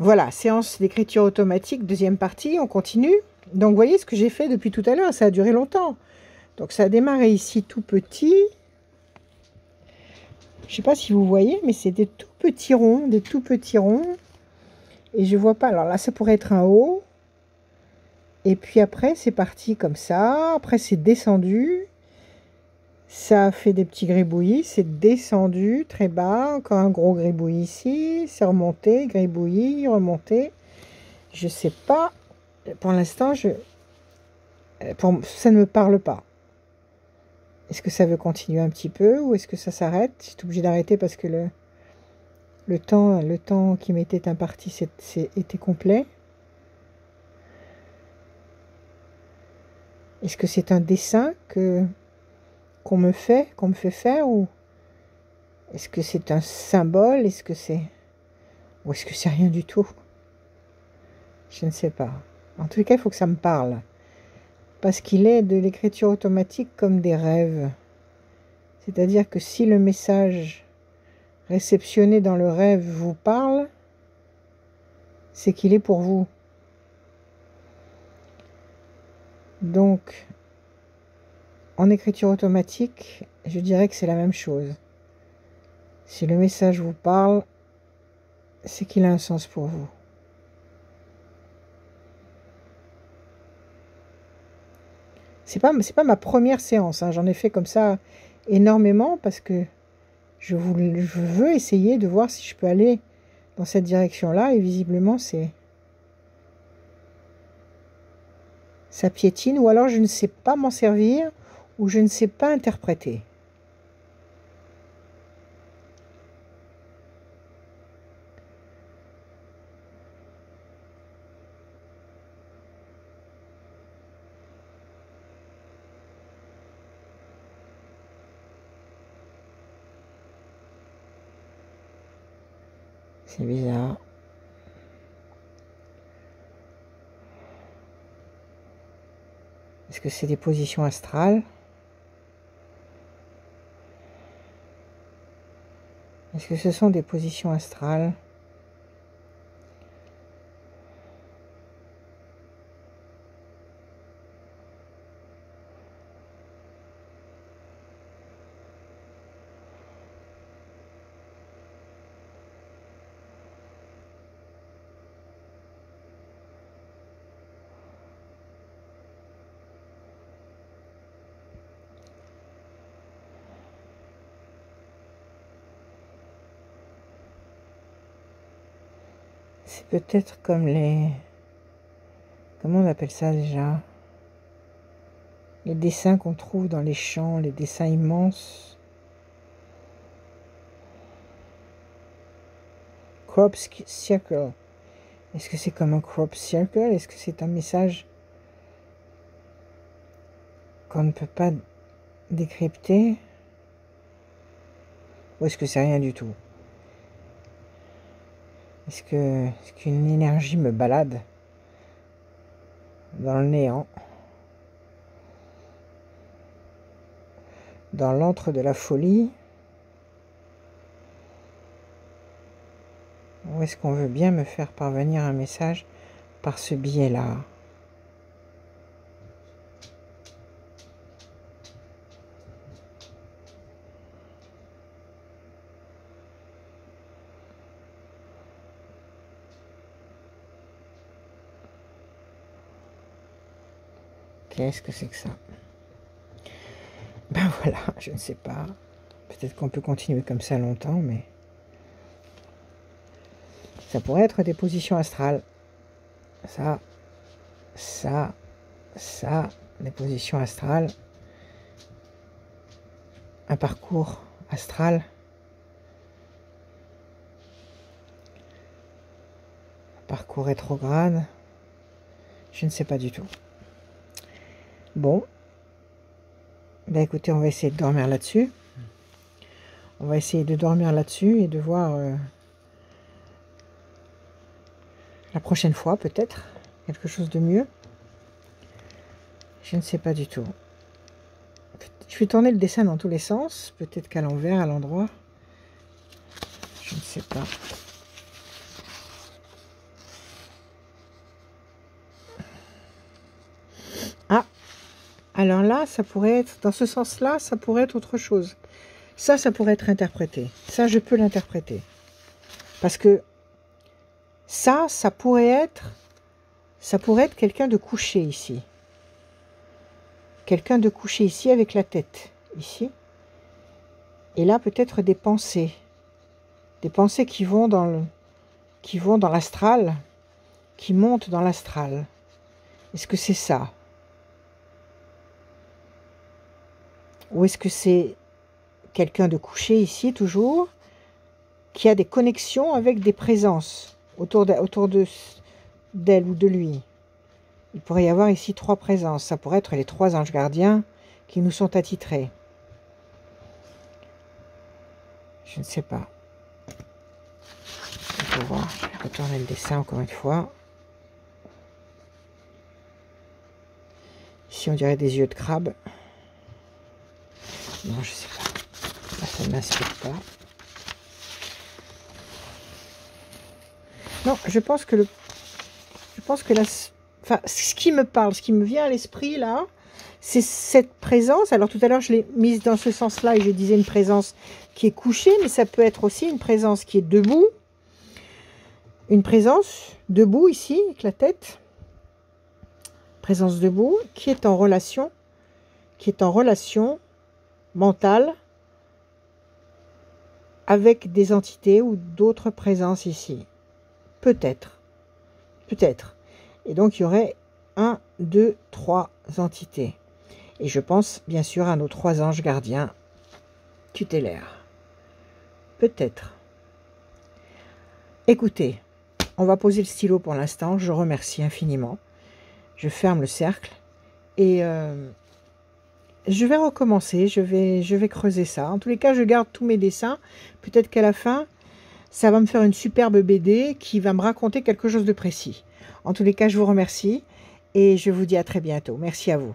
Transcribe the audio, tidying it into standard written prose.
Voilà, séance d'écriture automatique, deuxième partie, on continue. Donc, vous voyez ce que j'ai fait depuis tout à l'heure, ça a duré longtemps. Donc, ça a démarré ici tout petit. Je ne sais pas si vous voyez, mais c'est des tout petits ronds, des tout petits ronds. Et je vois pas, alors là, ça pourrait être un haut. Et puis après, c'est parti comme ça. Après, c'est descendu. Ça a fait des petits gribouillis, c'est descendu très bas, encore un gros gribouillis ici, c'est remonté, gribouillis, remonté. Je sais pas, pour l'instant, ça ne me parle pas. Est-ce que ça veut continuer un petit peu ou est-ce que ça s'arrête? Je suis obligée d'arrêter parce que le temps qui m'était imparti était complet. Est-ce que c'est un dessin qu'on me fait faire ou est-ce que c'est un symbole? Ou est-ce que c'est rien du tout? Je ne sais pas. En tout cas, il faut que ça me parle. Parce qu'il est de l'écriture automatique comme des rêves. C'est-à-dire que si le message réceptionné dans le rêve vous parle, c'est qu'il est pour vous. Donc, en écriture automatique, je dirais que c'est la même chose. Si le message vous parle, c'est qu'il a un sens pour vous. C'est pas ma première séance, hein. J'en ai fait comme ça énormément parce que je veux essayer de voir si je peux aller dans cette direction-là. Et visiblement, ça piétine. Ou alors, je ne sais pas m'en servir ou je ne sais pas interpréter. C'est bizarre. Est-ce que c'est des positions astrales? Est-ce que ce sont des positions astrales? C'est peut-être comme comment on appelle ça déjà? Les dessins qu'on trouve dans les champs, les dessins immenses. Crop circle. Est-ce que c'est comme un crop circle? Est-ce que c'est un message qu'on ne peut pas décrypter? Ou est-ce que c'est rien du tout? Est-ce qu'une énergie me balade dans le néant? Dans l'antre de la folie? Ou est-ce qu'on veut bien me faire parvenir un message par ce biais-là? Qu'est-ce que c'est que ça? Ben voilà, je ne sais pas. Peut-être qu'on peut continuer comme ça longtemps, mais ça pourrait être des positions astrales. Ça, des positions astrales. Un parcours astral. Un parcours rétrograde. Je ne sais pas du tout. Bon. Ben écoutez, on va essayer de dormir là-dessus. On va essayer de dormir là-dessus et de voir la prochaine fois peut-être quelque chose de mieux. Je ne sais pas du tout. Je vais tourner le dessin dans tous les sens. Peut-être qu'à l'envers, à l'endroit. Je ne sais pas. Alors là, ça pourrait être, dans ce sens-là, ça pourrait être autre chose. Ça pourrait être interprété. Ça, je peux l'interpréter. Parce que ça pourrait être quelqu'un de couché ici. Quelqu'un de couché ici avec la tête, ici. Et là, peut-être des pensées. Des pensées qui vont dans l'astral, qui montent dans l'astral. Est-ce que c'est ça? Ou est-ce que c'est quelqu'un de couché ici, toujours, qui a des connexions avec des présences autour d'elle ou de lui? Il pourrait y avoir ici 3 présences. Ça pourrait être les 3 anges gardiens qui nous sont attitrés. Je ne sais pas. Il faut voir. Je vais retourner le dessin encore une fois. Ici, on dirait des yeux de crabe. Non, je sais pas. Là, ça ne m'inspire pas. Non, je pense que enfin, ce qui me parle, ce qui me vient à l'esprit là, c'est cette présence. Alors tout à l'heure, je l'ai mise dans ce sens-là et je disais une présence qui est couchée, mais ça peut être aussi une présence qui est debout. Une présence debout ici, avec la tête. Présence debout, qui est en relation mentale avec des entités ou d'autres présences ici. Peut-être. Peut-être. Et donc, il y aurait 1, 2, 3 entités. Et je pense, bien sûr, à nos 3 anges gardiens tutélaires. Peut-être. Écoutez, on va poser le stylo pour l'instant. Je remercie infiniment. Je ferme le cercle. Et je vais recommencer. Je vais creuser ça. En tous les cas, je garde tous mes dessins. Peut-être qu'à la fin, ça va me faire une superbe BD qui va me raconter quelque chose de précis. En tous les cas, je vous remercie et je vous dis à très bientôt. Merci à vous.